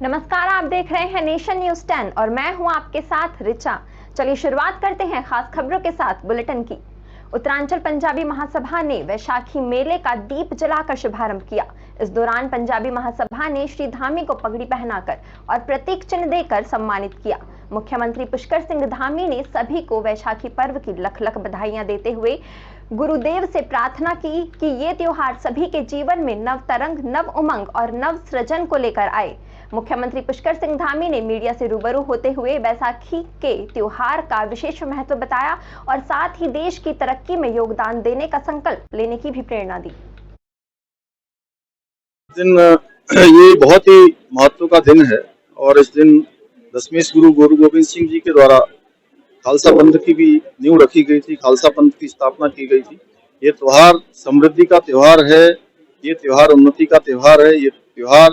नमस्कार, आप देख रहे हैं नेशन न्यूज 10 और मैं हूं आपके साथ रिचा। चलिए शुरुआत करते हैं खास खबरों के साथ बुलेटिन की। उत्तरांचल पंजाबी महासभा ने वैशाखी मेले का दीप जलाकर शुभारंभ किया। इस दौरान पंजाबी महासभा ने श्री धामी को पगड़ी पहनाकर और प्रतीक चिन्ह देकर सम्मानित किया। मुख्यमंत्री पुष्कर सिंह धामी ने सभी को वैशाखी पर्व की लख लख बधाइयां देते हुए गुरुदेव से प्रार्थना की कि ये त्योहार सभी के जीवन में नव तरंग, नव उमंग और नव सृजन को लेकर आए। मुख्यमंत्री पुष्कर सिंह धामी ने मीडिया से रूबरू होते हुए बैसाखी के त्योहार का विशेष महत्व बताया और साथ ही देश की तरक्की में योगदान देने का संकल्प लेने की भी प्रेरणा दी। दिन ये बहुत ही महत्व का दिन है और इस दिन दशमें गुरु गोबिंद सिंह जी के द्वारा खालसा पंथ की भी नींव रखी गई थी, खालसा पंथ की स्थापना की गई थी। ये त्योहार समृद्धि का त्योहार है, ये त्योहार उन्नति का त्योहार है, ये त्योहार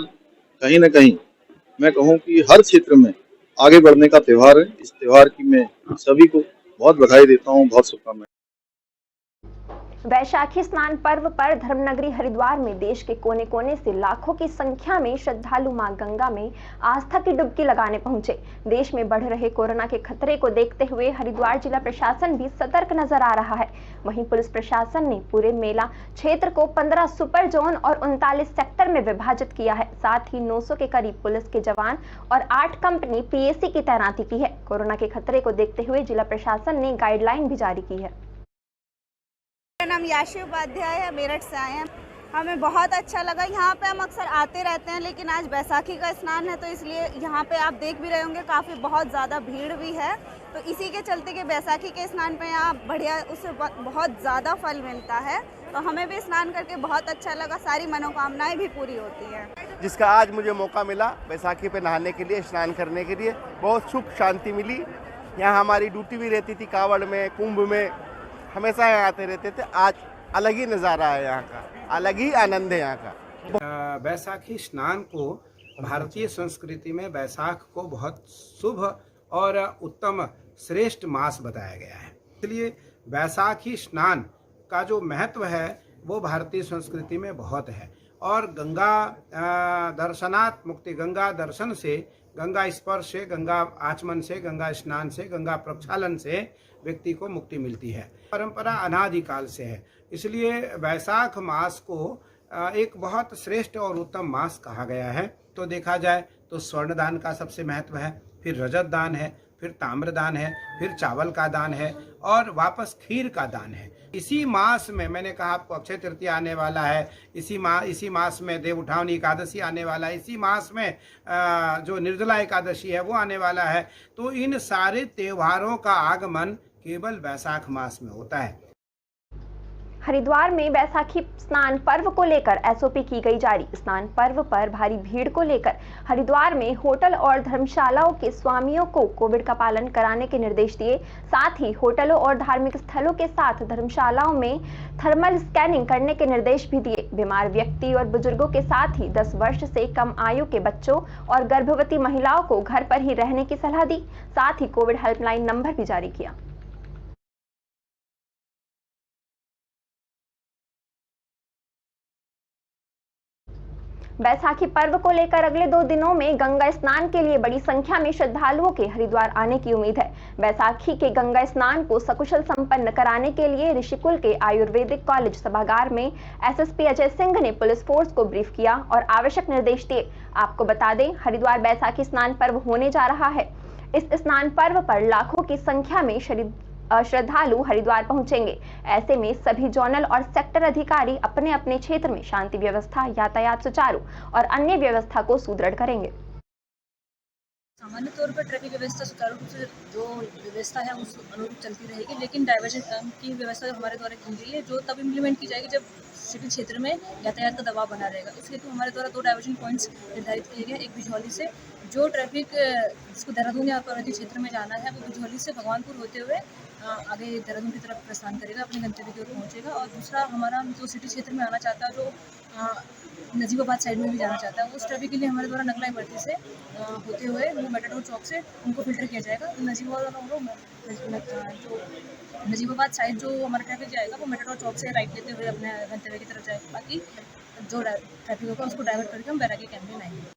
कहीं न कहीं मैं कहूँ कि हर क्षेत्र में आगे बढ़ने का त्योहार है। इस त्योहार की मैं सभी को बहुत बधाई देता हूँ, बहुत शुभकामनाएं। वैशाखी स्नान पर्व पर धर्मनगरी हरिद्वार में देश के कोने कोने से लाखों की संख्या में श्रद्धालु मां गंगा में आस्था की डुबकी लगाने पहुंचे। देश में बढ़ रहे कोरोना के खतरे को देखते हुए हरिद्वार जिला प्रशासन भी सतर्क नजर आ रहा है। वहीं पुलिस प्रशासन ने पूरे मेला क्षेत्र को 15 सुपर जोन और 39 सेक्टर में विभाजित किया है। साथ ही 900 के करीब पुलिस के जवान और 8 कंपनी पीएसी की तैनाती की है। कोरोना के खतरे को देखते हुए जिला प्रशासन ने गाइडलाइन भी जारी की है। मेरा नाम याशी उपाध्याय है, मेरठ से आए हैं। हमें बहुत अच्छा लगा। यहाँ पे हम अक्सर आते रहते हैं, लेकिन आज बैसाखी का स्नान है तो इसलिए यहाँ पे आप देख भी रहे होंगे काफ़ी बहुत ज़्यादा भीड़ भी है। तो इसी के चलते कि बैसाखी के स्नान पे यहाँ बढ़िया उससे बहुत ज़्यादा फल मिलता है, तो हमें भी स्नान करके बहुत अच्छा लगा। सारी मनोकामनाएं भी पूरी होती हैं। जिसका आज मुझे मौका मिला बैसाखी पे नहाने के लिए, स्नान करने के लिए, बहुत सुख शांति मिली। यहाँ हमारी ड्यूटी भी रहती थी कावड़ में, कुंभ में, हमेशा यहाँ आते रहते थे। आज अलग ही नज़ारा है यहाँ का, अलग ही आनंद है यहाँ का। बैसाखी स्नान को भारतीय संस्कृति में बैसाख को बहुत शुभ और उत्तम श्रेष्ठ मास बताया गया है। इसलिए बैसाखी स्नान का जो महत्व है वो भारतीय संस्कृति में बहुत है। और गंगा दर्शनात् मुक्ति, गंगा दर्शन से, गंगा स्पर्श से, गंगा आचमन से, गंगा स्नान से, गंगा प्रक्षालन से व्यक्ति को मुक्ति मिलती है। परंपरा अनादिकाल से है। इसलिए वैशाख मास को एक बहुत श्रेष्ठ और उत्तम मास कहा गया है। तो देखा जाए तो स्वर्ण दान का सबसे महत्व है, फिर रजत दान है, फिर ताम्र दान है, फिर चावल का दान है और वापस खीर का दान है। इसी मास में मैंने कहा आपको अक्षय तृतीया आने वाला है, इसी मास में देव उठावनी एकादशी आने वाला है, इसी मास में जो निर्जला एकादशी है वो आने वाला है। तो इन सारे त्योहारों का आगमन केवल वैशाख मास में होता है। हरिद्वार में बैसाखी स्नान पर्व को लेकर एसओपी की गई जारी। स्नान पर्व पर भारी भीड़ को लेकर हरिद्वार में होटल और धर्मशालाओं के स्वामियों को कोविड का पालन कराने के निर्देश दिए। साथ ही होटलों और धार्मिक स्थलों के साथ धर्मशालाओं में थर्मल स्कैनिंग करने के निर्देश भी दिए। बीमार व्यक्ति और बुजुर्गों के साथ ही 10 वर्ष से कम आयु के बच्चों और गर्भवती महिलाओं को घर पर ही रहने की सलाह दी। साथ ही कोविड हेल्पलाइन नंबर भी जारी किया। बैसाखी पर्व को लेकर अगले 2 दिनों में गंगा स्नान के लिए बड़ी संख्या में श्रद्धालुओं के हरिद्वार आने की उम्मीद है। बैसाखी के गंगा स्नान को सकुशल संपन्न कराने के लिए ऋषिकुल के आयुर्वेदिक कॉलेज सभागार में एसएसपी अजय सिंह ने पुलिस फोर्स को ब्रीफ किया और आवश्यक निर्देश दिए। आपको बता दें, हरिद्वार बैसाखी स्नान पर्व होने जा रहा है। इस स्नान पर्व पर लाखों की संख्या में श्रद्धालु हरिद्वार पहुंचेंगे। ऐसे में सभी जोनल और सेक्टर अधिकारी अपने अपने क्षेत्र में शांति व्यवस्था, यातायात सुचारू और अन्य व्यवस्था को सुदृढ़ करेंगे। सामान्य तौर पर ट्रैफिक व्यवस्था सुचारू रूप से जो व्यवस्था है उस अनुरूप चलती रहेगी, लेकिन डाइवर्जन की व्यवस्था हमारे द्वारा की गई है, जो तब इम्प्लीमेंट की जाएगी जब सिटी क्षेत्र में यातायात का दबाव बना रहेगा। इस हेतु हमारे द्वारा 2 डाइवर्जन पॉइंट्स निर्धारित किए गए। एक बिजौली से, जो ट्रैफिक जिसको देहरादून या पर्वतीय क्षेत्र में जाना है वो बिजौली से भगवानपुर होते हुए आगे देहरादून की तरफ प्रस्थान करेगा, अपने गंतव्य की ओर पहुँचेगा। और दूसरा हमारा जो सिटी क्षेत्र में आना चाहता है, जो नजीबाबाद साइड में भी जाना चाहता है, उस ट्रैफिक के लिए हमारे द्वारा नगला इमरती से होते हुए वो मेटाडोर चौक से उनको फिल्टर किया जाएगा। नजीबाबाद साइड जो हमारा ट्रैफिक जाएगा वो मेटाडोर चौक से राइट लेते हुए अपने गंतव्य की तरफ जाएगा। बाकी जो ट्रैफिक होगा उसको डाइवर्ट करके हम बैरागी कैंप में आएंगे।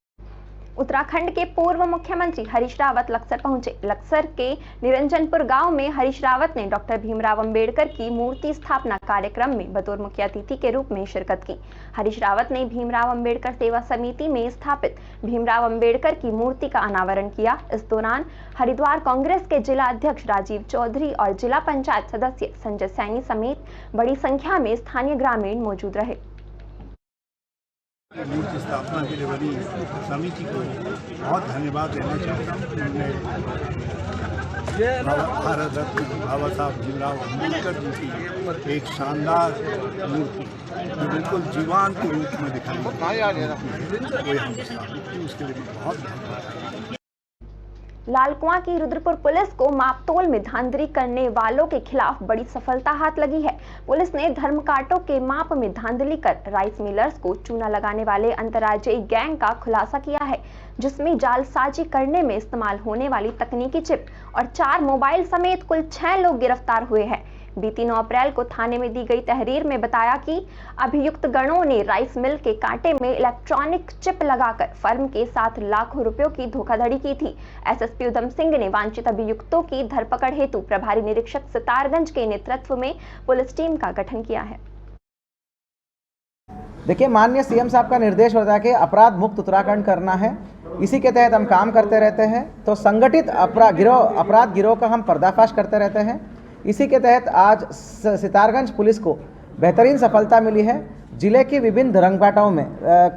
उत्तराखंड के पूर्व मुख्यमंत्री हरीश रावत लक्सर पहुंचे। लक्सर के निरंजनपुर गांव में हरीश रावत ने डॉक्टर भीमराव अंबेडकर की मूर्ति स्थापना कार्यक्रम में बतौर मुख्य अतिथि के रूप में शिरकत की। हरीश रावत ने भीमराव अंबेडकर सेवा समिति में स्थापित भीमराव अंबेडकर की मूर्ति का अनावरण किया। इस दौरान हरिद्वार कांग्रेस के जिला अध्यक्ष राजीव चौधरी और जिला पंचायत सदस्य संजय सैनी समेत बड़ी संख्या में स्थानीय ग्रामीण मौजूद रहे। मूर्ति स्थापना के लिए बनी समिति को बहुत धन्यवाद देना चाहता हूँ। उन्होंने भारत रत्न बाबा साहब भीमराव अम्बेडकर जी की एक शानदार मूर्ति जो बिल्कुल जीवांत के रूप में दिखाई उसके लिए बहुत धन्यवाद। लालकुआं की रुद्रपुर पुलिस को मापतोल में धांधली करने वालों के खिलाफ बड़ी सफलता हाथ लगी है। पुलिस ने धर्मकांटों के माप में धांधली कर राइस मिलर्स को चूना लगाने वाले अंतर्राज्यीय गैंग का खुलासा किया है, जिसमें जालसाजी करने में इस्तेमाल होने वाली तकनीकी चिप और 4 मोबाइल समेत कुल 6 लोग गिरफ्तार हुए हैं। बीती 9 अप्रैल को थाने में दी गई तहरीर में बताया कि अभियुक्त गणों ने राइस मिल के कांटे में इलेक्ट्रॉनिक चिप लगाकर फर्म के साथ लाखों रुपयों की धोखाधड़ी की थी। एसएसपी उधम सिंह ने वांछित अभियुक्तों की धरपकड़ हेतु प्रभारी निरीक्षक सितारगंज के नेतृत्व में पुलिस टीम का गठन किया है। देखिए, माननीय सीएम साहब का निर्देश होता है कि अपराध मुक्त उत्तराखंड करना है। इसी के तहत हम काम करते रहते हैं। तो संगठित अपराध गिरोह का हम पर्दाफाश करते रहते हैं। इसी के तहत आज सितारगंज पुलिस को बेहतरीन सफलता मिली है। जिले की विभिन्न धर्मकांटाओं में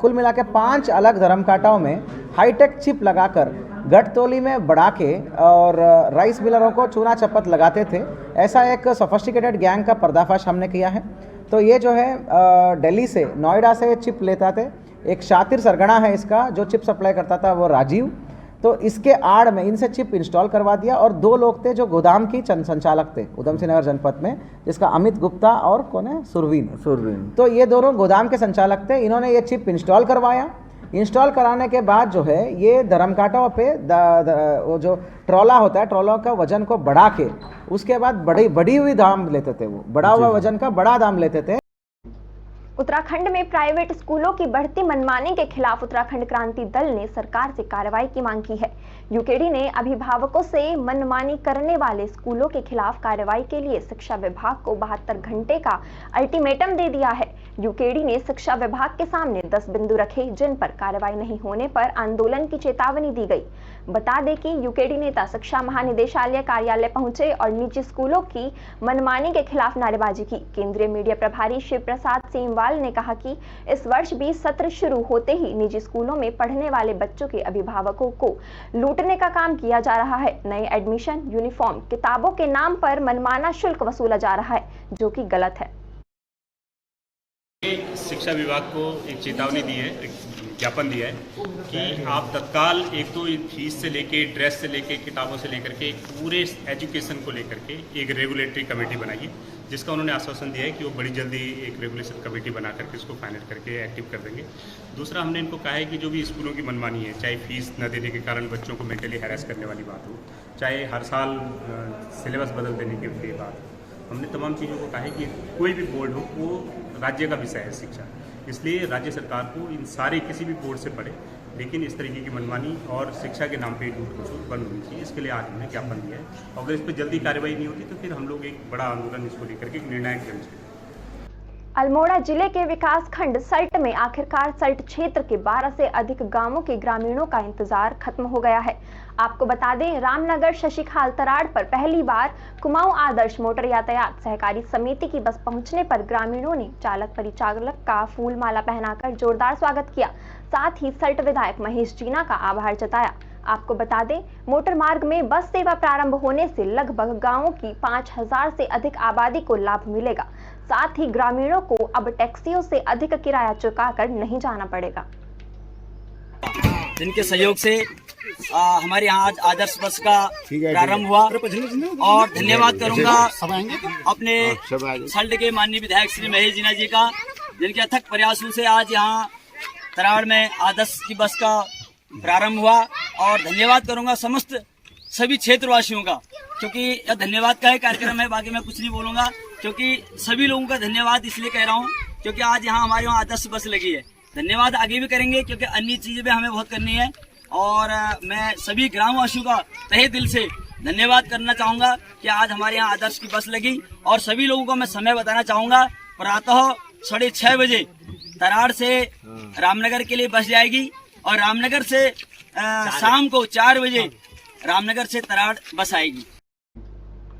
कुल मिला के 5 अलग धर्मकांटाओं में हाईटेक चिप लगाकर गठतोली में बढ़ा के और राइस मिलरों को चूना चपत लगाते थे। ऐसा एक सोफिस्टिकेटेड गैंग का पर्दाफाश हमने किया है। तो ये जो है दिल्ली से, नोएडा से चिप लेता थे। एक शातिर सरगना है इसका, जो चिप सप्लाई करता था, वो राजीव। तो इसके आड़ में इनसे चिप इंस्टॉल करवा दिया। और 2 लोग थे जो गोदाम की संचालक थे उधम सिंह नगर जनपद में, जिसका अमित गुप्ता और कौन है, सुरवीन। तो ये दोनों गोदाम के संचालक थे। इन्होंने ये चिप इंस्टॉल करवाया। इंस्टॉल कराने के बाद जो है ये धर्मकांटों पे वो जो ट्रॉला होता है, ट्रॉला का वजन को बढ़ा के उसके बाद बड़ी हुई दाम लेते थे। वो बढ़ा हुआ वजन का बड़ा दाम लेते थे। उत्तराखंड में प्राइवेट स्कूलों की बढ़ती मनमानी के खिलाफ उत्तराखंड क्रांति दल ने सरकार से कार्रवाई की मांग की है। यूकेडी ने अभिभावकों से मनमानी करने वाले स्कूलों के खिलाफ कार्रवाई के लिए शिक्षा विभाग को 72 घंटे का अल्टीमेटम दे दिया है। यूकेडी ने शिक्षा विभाग के सामने 10 बिंदु रखे, जिन पर कार्रवाई नहीं होने पर आंदोलन की चेतावनी दी गई। बता दें कि यूकेडी नेता शिक्षा महानिदेशालय कार्यालय पहुंचे और निजी स्कूलों की मनमानी के खिलाफ नारेबाजी की। केंद्रीय मीडिया प्रभारी शिव प्रसाद सेमवाल ने कहा कि इस वर्ष भी सत्र शुरू होते ही निजी स्कूलों में पढ़ने वाले बच्चों के अभिभावकों को लूटने का काम किया जा रहा है। नए एडमिशन, यूनिफॉर्म, किताबों के नाम पर मनमाना शुल्क वसूला जा रहा है, जो कि गलत है। शिक्षा विभाग को एक चेतावनी दी है, एक ज्ञापन दिया है कि आप तत्काल एक तो फीस से लेके, ड्रेस से लेके, किताबों से लेकर के पूरे एजुकेशन को लेकर के एक रेगुलेटरी कमेटी बनाइए, जिसका उन्होंने आश्वासन दिया है कि वो बड़ी जल्दी एक रेगुलेशन कमेटी बना करके इसको फाइनल करके एक्टिव कर देंगे। दूसरा, हमने इनको कहा है कि जो भी स्कूलों की मनमानी है, चाहे फीस न देने के कारण बच्चों को मेंटली हैरेस करने वाली बात हो, चाहे हर साल सिलेबस बदल देने की बात हो, हमने तमाम चीज़ों को कहा है कि कोई भी बोर्ड हो वो राज्य का विषय है शिक्षा, इसलिए राज्य सरकार को इन सारे किसी भी बोर्ड से पढ़े, लेकिन इस तरीके की मनमानी और शिक्षा के नाम पे लूट खसोट बंद होनी चाहिए। इसके लिए आज हमने ज्ञापन दिया है। अगर इस पर जल्दी कार्रवाई नहीं होती तो फिर हम लोग एक बड़ा आंदोलन इसको लेकर के निर्णायक करेंगे। अल्मोड़ा जिले के विकास खंड सल्ट में आखिरकार सल्ट क्षेत्र के 12 से अधिक गांवों के ग्रामीणों का इंतजार खत्म हो गया है। आपको बता दें, रामनगर शशिखाल तराड़ पर पहली बार कुमाऊं आदर्श मोटर यातायात सहकारी समिति की बस पहुंचने पर ग्रामीणों ने चालक परिचालक का फूल माला पहनाकर जोरदार स्वागत किया। साथ ही सल्ट विधायक महेश जीना का आभार जताया। आपको बता दें, मोटर मार्ग में बस सेवा प्रारंभ होने से लगभग गांवों की 5000 से अधिक आबादी को लाभ मिलेगा। साथ ही ग्रामीणों को अब टैक्सियों से अधिक किराया चुकाकर नहीं जाना पड़ेगा। जिनके सहयोग से हमारे यहाँ आज आदर्श बस का प्रारंभ हुआ। और धन्यवाद करूंगा अपने सल्ट के माननीय विधायक श्री महेश जीना जी का, जिनके अथक प्रयासों से आज यहाँ तराड़ में आदर्श की बस का प्रारंभ हुआ। और धन्यवाद करूंगा समस्त सभी क्षेत्रवासियों का, क्योंकि यह धन्यवाद का ही कार्यक्रम है, बाकी मैं कुछ नहीं बोलूंगा, क्योंकि सभी लोगों का धन्यवाद इसलिए कह रहा हूँ क्योंकि आज यहाँ हमारे वहाँ आदर्श बस लगी है। धन्यवाद आगे भी करेंगे क्योंकि अन्य चीजें भी हमें बहुत करनी है। और मैं सभी ग्रामवासियों का तहे दिल से धन्यवाद करना चाहूंगा कि आज हमारे यहाँ आदर्श की बस लगी। और सभी लोगों को मैं समय बताना चाहूंगा, प्रातः 6:30 बजे तराड़ से रामनगर के लिए बस जाएगी और रामनगर से शाम को 4 बजे रामनगर से तराड़ बस आएगी।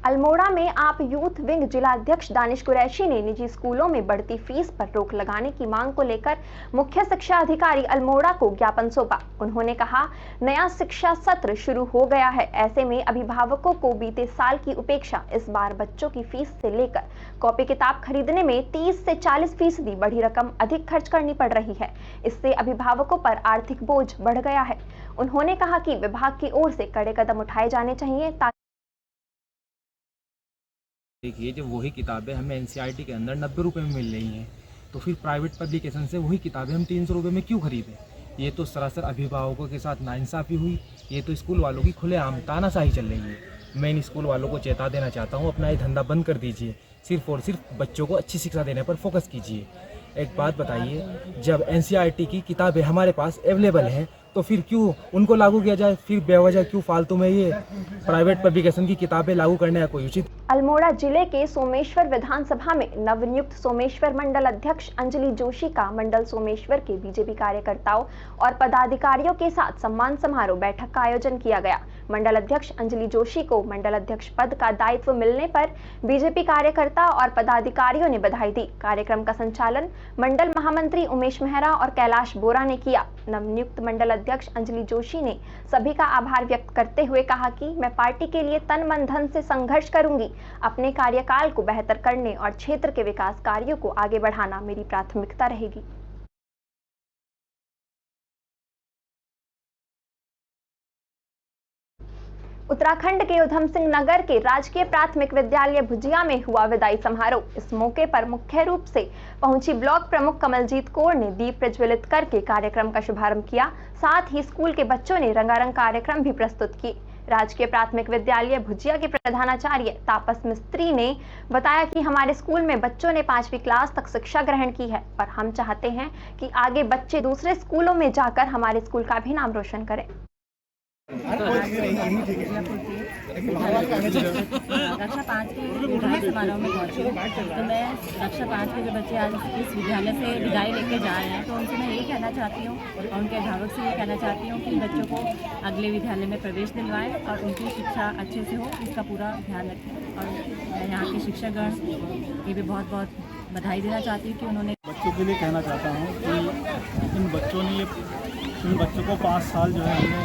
अल्मोड़ा में आप यूथ विंग जिलाध्यक्ष दानिश कुरैशी ने निजी स्कूलों में बढ़ती फीस पर रोक लगाने की मांग को लेकर मुख्य शिक्षा अधिकारी अल्मोड़ा को ज्ञापन सौंपा। उन्होंने कहा, नया शिक्षा सत्र शुरू हो गया है, ऐसे में अभिभावकों को बीते साल की उपेक्षा इस बार बच्चों की फीस से लेकर कॉपी किताब खरीदने में 30 से 40% बढ़ी रकम अधिक खर्च करनी पड़ रही है। इससे अभिभावकों पर आर्थिक बोझ बढ़ गया है। उन्होंने कहा कि विभाग की ओर से कड़े कदम उठाए जाने चाहिए ताकि देखिए, जब वही किताबें हमें एनसीईआरटी के अंदर 90 रुपये में मिल रही हैं, तो फिर प्राइवेट पब्लिकेशन से वही किताबें हम 300 रुपये में क्यों खरीदें? ये तो सरासर अभिभावकों के साथ नाइंसाफ़ी हुई। ये तो स्कूल वालों की खुलेआम तानाशाही चल रही है। मैं इन स्कूल वालों को चेता देना चाहता हूँ, अपना ये धंधा बंद कर दीजिए, सिर्फ और सिर्फ बच्चों को अच्छी शिक्षा देने पर फोकस कीजिए। एक बात बताइए, जब एनसीईआरटी की किताबें हमारे पास अवेलेबल हैं तो फिर क्यों उनको लागू किया जाए? फिर बेवजह क्यों फालतू में ये प्राइवेट पब्लिकेशन की किताबें लागू करने का कोई उचित? अल्मोड़ा जिले के सोमेश्वर विधानसभा में नवनियुक्त सोमेश्वर मंडल अध्यक्ष अंजलि जोशी का मंडल सोमेश्वर के बीजेपी कार्यकर्ताओं और पदाधिकारियों के साथ सम्मान समारोह बैठक का आयोजन किया गया। मंडल अध्यक्ष अंजलि जोशी को मंडल अध्यक्ष पद का दायित्व मिलने पर बीजेपी कार्यकर्ता और पदाधिकारियों ने बधाई दी। कार्यक्रम का संचालन मंडल महामंत्री उमेश मेहरा और कैलाश बोरा ने किया। नवनियुक्त मंडल अध्यक्ष अंजलि जोशी ने सभी का आभार व्यक्त करते हुए कहा कि मैं पार्टी के लिए तन मन धन से संघर्ष करूंगी। अपने कार्यकाल को बेहतर करने और क्षेत्र के विकास कार्यों को आगे बढ़ाना मेरी प्राथमिकता रहेगी। उत्तराखंड के उधम सिंह नगर के राजकीय प्राथमिक विद्यालय भुजिया में हुआ विदाई समारोह। इस मौके पर मुख्य रूप से पहुंची ब्लॉक प्रमुख कमलजीत कौर ने दीप प्रज्वलित करके कार्यक्रम का शुभारंभ किया। साथ ही स्कूल के बच्चों ने रंगारंग कार्यक्रम भी प्रस्तुत किए। राजकीय प्राथमिक विद्यालय भुजिया के प्रधानाचार्य तापस मिस्त्री ने बताया कि हमारे स्कूल में बच्चों ने 5वीं क्लास तक शिक्षा ग्रहण की है और हम चाहते हैं कि आगे बच्चे दूसरे स्कूलों में जाकर हमारे स्कूल का भी नाम रोशन करें। कक्षा 5 के विदाई समारोह में पहुंची हूँ, तो मैं कक्षा 5 के जो बच्चे आज इस विद्यालय से विदाई लेके जा रहे हैं, तो उनसे मैं यही कहना चाहती हूँ और उनके अभिभावक से ये कहना चाहती हूँ कि बच्चों को अगले विद्यालय में प्रवेश दिलवाएं और उनकी शिक्षा अच्छे से हो, इसका पूरा ध्यान रखें। और मैं यहाँ के शिक्षकगण ये भी बहुत बहुत बधाई देना चाहती हूँ कि उन्होंने बच्चों के लिए कहना चाहता हूँ कि इन बच्चों को 5 साल जो है हमने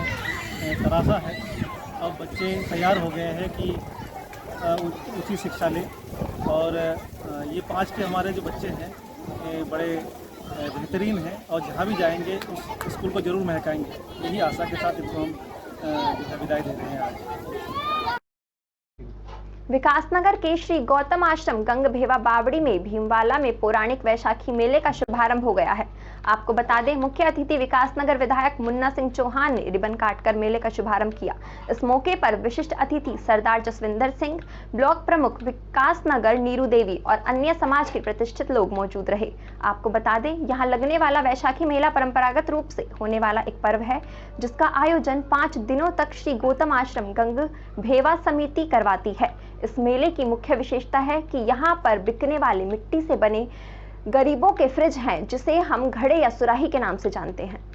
तराशा है। अब बच्चे तैयार हो गए हैं कि उच्च शिक्षा लें और ये 5 के हमारे जो बच्चे हैं ये बड़े बेहतरीन हैं और जहाँ भी जाएंगे उस स्कूल को ज़रूर महकाएंगे। यही आशा के साथ इनको हम विदाई दे रहे हैं आज। विकासनगर के श्री गौतम आश्रम गंग भेवा बावड़ी में भीमवाला में पौराणिक वैशाखी मेले का शुभारंभ हो गया है। आपको बता दें, मुख्य अतिथि विकासनगर विधायक मुन्ना सिंह चौहान ने रिबन काटकर मेले का शुभारंभ किया। इस मौके पर विशिष्ट अतिथि सरदार जसविंदर सिंह, ब्लॉक प्रमुख विकासनगर नीरू देवी और अन्य समाज के प्रतिष्ठित लोग मौजूद रहे। आपको बता दें, यहाँ लगने वाला वैशाखी मेला परंपरागत रूप से होने वाला एक पर्व है, जिसका आयोजन 5 दिनों तक श्री गौतम आश्रम गंग भेवा समिति करवाती है। इस मेले की मुख्य विशेषता है कि यहाँ पर बिकने वाले मिट्टी से बने गरीबों के फ्रिज हैं, जिसे हम घड़े या सुराही के नाम से जानते हैं।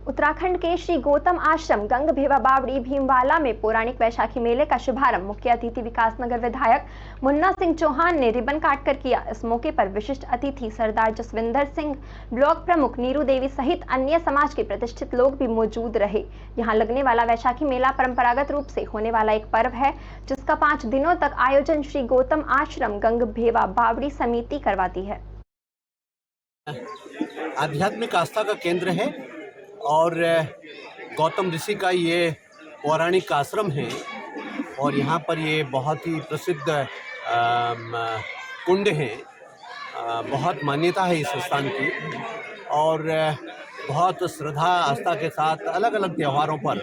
उत्तराखंड के श्री गौतम आश्रम गंग भेवा बावड़ी भीमवाला में पौराणिक वैशाखी मेले का शुभारंभ मुख्य अतिथि विकासनगर विधायक मुन्ना सिंह चौहान ने रिबन काटकर किया। इस मौके पर विशिष्ट अतिथि सरदार जसविंदर सिंह, ब्लॉक प्रमुख नीरू देवी सहित अन्य समाज के प्रतिष्ठित लोग भी मौजूद रहे। यहाँ लगने वाला वैशाखी मेला परंपरागत रूप से होने वाला एक पर्व है, जिसका 5 दिनों तक आयोजन श्री गौतम आश्रम गंग भेवा बावड़ी समिति करवाती है। आध्यात्मिक आस्था का केंद्र है और गौतम ऋषि का ये पौराणिक आश्रम है और यहाँ पर ये बहुत ही प्रसिद्ध कुंड है। बहुत मान्यता है इस स्थान की और बहुत श्रद्धा आस्था के साथ अलग अलग त्योहारों पर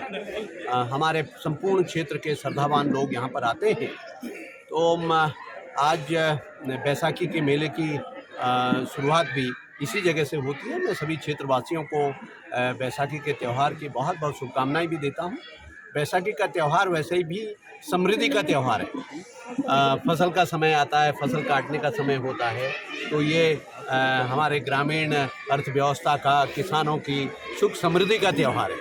हमारे संपूर्ण क्षेत्र के श्रद्धावान लोग यहाँ पर आते हैं। तो आज बैसाखी के मेले की शुरुआत भी इसी जगह से होती है। मैं सभी क्षेत्रवासियों को बैसाखी के त्यौहार की बहुत बहुत शुभकामनाएं भी देता हूं। बैसाखी का त्यौहार वैसे ही भी समृद्धि का त्यौहार है। फसल का समय आता है, फसल काटने का समय होता है, तो ये हमारे ग्रामीण अर्थव्यवस्था का, किसानों की सुख समृद्धि का त्यौहार है।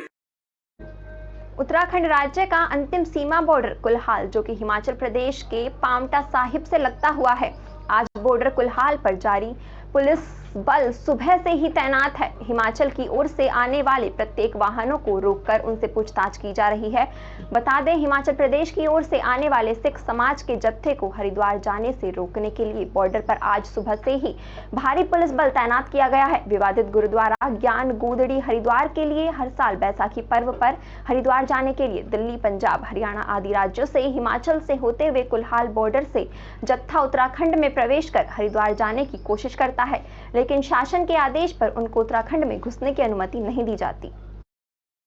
उत्तराखंड राज्य का अंतिम सीमा बॉर्डर कुल्हाल, जो कि हिमाचल प्रदेश के पांवटा साहिब से लगता हुआ है, आज बॉर्डर कुल्हाल पर जारी पुलिस बल सुबह से ही तैनात है। हिमाचल की ओर से आने वाले प्रत्येक वाहनों को रोककर उनसे पूछताछ की जा रही है। बता दें, हिमाचल प्रदेश की ओर से आने वाले सिख समाज के जत्थे को हरिद्वार जाने से रोकने के लिए बॉर्डर पर आज सुबह से ही भारी पुलिस बल तैनात किया गया है। विवादित गुरुद्वारा ज्ञान गोदड़ी हरिद्वार के लिए हर साल बैसाखी पर्व पर हरिद्वार जाने के लिए दिल्ली, पंजाब, हरियाणा आदि राज्यों से हिमाचल से होते हुए कुल्हाल बॉर्डर से जत्था उत्तराखंड में प्रवेश कर हरिद्वार जाने की कोशिश करता है, लेकिन शासन के आदेश पर उनको उत्तराखंड में घुसने की अनुमति नहीं दी जाती।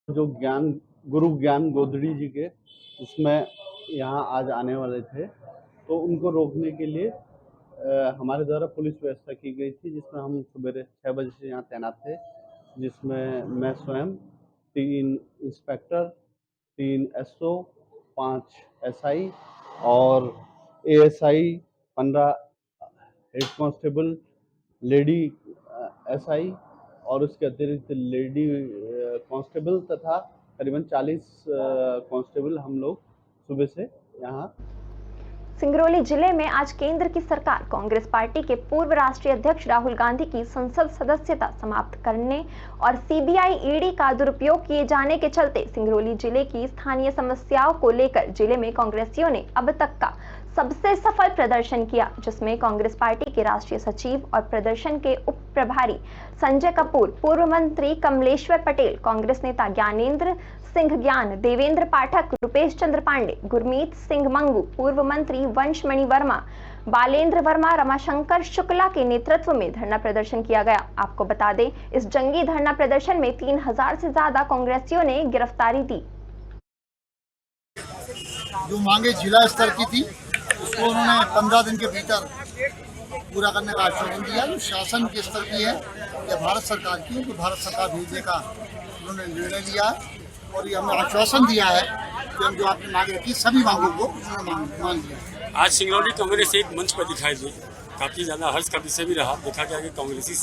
जो गुरु ज्ञान गोदड़ी जी के उसमें यहाँ आज आने वाले थे, तो उनको रोकने के लिए हमारे द्वारा पुलिस व्यवस्था की गई थी, जिसमें हम सवेरे 6 बजे से यहाँ तैनात थे, जिसमें मैं स्वयं 3 इंस्पेक्टर, 3 SO, 5 SI और ASI, 15 head constable, lady SI और उसके अतिरिक्त लेडी कांस्टेबल तथा करीबन 40 कांस्टेबल हम लोग सुबह से यहाँ। सिंगरौली जिले में आज केंद्र की सरकार कांग्रेस पार्टी के पूर्व राष्ट्रीय अध्यक्ष राहुल गांधी की संसद सदस्यता समाप्त करने और CBI ED का दुरुपयोग किए जाने के चलते सिंगरौली जिले की स्थानीय समस्याओं को लेकर जिले में कांग्रेसियों ने अब तक का सबसे सफल प्रदर्शन किया, जिसमें कांग्रेस पार्टी के राष्ट्रीय सचिव और प्रदर्शन के उप प्रभारी संजय कपूर, पूर्व मंत्री कमलेश्वर पटेल, कांग्रेस नेता ज्ञानेंद्र सिंह ज्ञान, देवेंद्र पाठक, रुपेश चंद्र पांडे, गुरमीत सिंह मंगू, पूर्व मंत्री वंशमणि वर्मा, बालेंद्र वर्मा, रमाशंकर शुक्ला के नेतृत्व में धरना प्रदर्शन किया गया। आपको बता दें, इस जंगी धरना प्रदर्शन में 3000 से ज्यादा कांग्रेसियों ने गिरफ्तारी दी। जो मांगे जिला स्तर की थी, उसको उन्होंने 15 दिन के भीतर पूरा करने का आश्वासन दिया। जो शासन के स्तर की है या भारत सरकार की, तो भारत सरकार भेजने का उन्होंने निर्णय लिया और ये हमें आश्वासन दिया है कि हम जो आपने मांगे रखी सभी मांगों को उन्होंने मान लिया। आज सिंगरौली कांग्रेस एक मंच पर दिखाई दी, काफ़ी ज़्यादा हर्ष का विषय भी रहा। देखा गया कि कांग्रेसी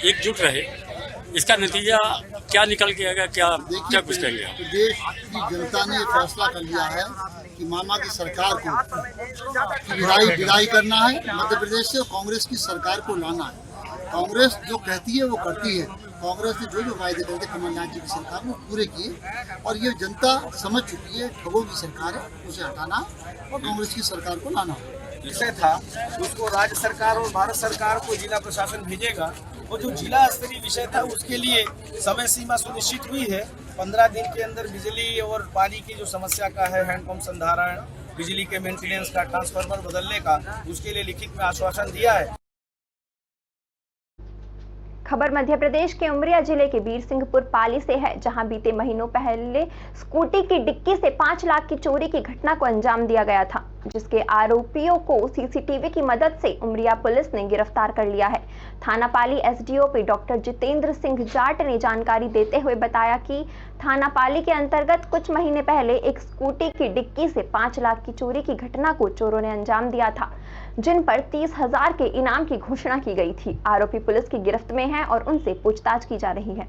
एकजुट रहे। इसका नतीजा क्या निकल के आएगा, क्या कुछ कहेंगे? देश की जनता ने फैसला कर लिया है कि मामा की सरकार को विदाई करना है मध्य प्रदेश से, कांग्रेस की सरकार को लाना है। कांग्रेस जो कहती है वो करती है। कांग्रेस ने जो वायदे करते कमलनाथ जी की सरकार में पूरे किए और ये जनता समझ चुकी है ठगों की सरकार है, उसे हटाना और कांग्रेस की सरकार को लाना है। विषय था उसको राज्य सरकार और भारत सरकार को जिला प्रशासन भेजेगा और जो जिला स्तरीय विषय था उसके लिए समय सीमा सुनिश्चित हुई है। 15 दिन के अंदर बिजली और पानी की जो समस्या का है, हैंडपंप संधारण, बिजली के मेंटेनेंस का, ट्रांसफार्मर बदलने का, उसके लिए लिखित में आश्वासन दिया है। खबर मध्य प्रदेश के उमरिया जिले के बीरसिंहपुर पाली से है, जहां बीते महीनों पहले स्कूटी की डिक्की से 5 लाख की चोरी की घटना को अंजाम दिया गया था, जिसके आरोपियों को CCTV की मदद से उमरिया पुलिस ने गिरफ्तार कर लिया है। थाना पाली SDOP डॉक्टर जितेंद्र सिंह जाट ने जानकारी देते हुए बताया कि थाना पाली के अंतर्गत कुछ महीने पहले एक स्कूटी की डिक्की से 5 लाख की चोरी की घटना को चोरों ने अंजाम दिया था, जिन पर 30,000 के इनाम की घोषणा की गई थी। आरोपी पुलिस की गिरफ्त में है और उनसे पूछताछ की जा रही है।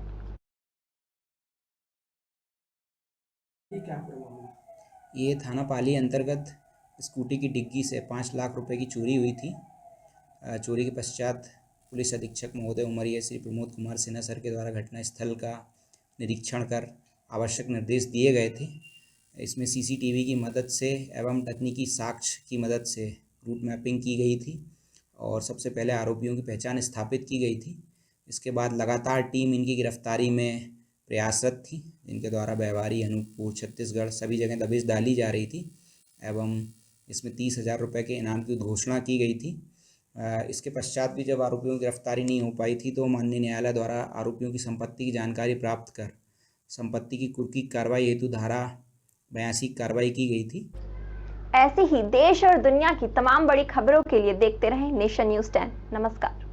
ये थाना पाली अंतर्गत स्कूटी की डिग्गी से 5 लाख रुपए की चोरी हुई थी। चोरी के पश्चात पुलिस अधीक्षक महोदय उमरिया श्री प्रमोद कुमार सिन्हा सर के द्वारा घटनास्थल का निरीक्षण कर आवश्यक निर्देश दिए गए थे। इसमें सीसीटीवी की मदद से एवं तकनीकी साक्ष्य की मदद से रूट मैपिंग की गई थी और सबसे पहले आरोपियों की पहचान स्थापित की गई थी। इसके बाद लगातार टीम इनकी गिरफ्तारी में प्रयासरत थी, जिनके द्वारा व्यवहारी, अनूपपुर, छत्तीसगढ़ सभी जगह दबिश डाली जा रही थी एवं इसमें 30,000 रुपये के इनाम की घोषणा की गई थी। इसके पश्चात भी जब आरोपियों की गिरफ्तारी नहीं हो पाई थी तो माननीय न्यायालय द्वारा आरोपियों की संपत्ति की जानकारी प्राप्त कर संपत्ति की कुर्की कार्रवाई हेतु धारा 82 कार्रवाई की गई थी। ऐसी ही देश और दुनिया की तमाम बड़ी खबरों के लिए देखते रहें नेशन न्यूज़ 10। नमस्कार।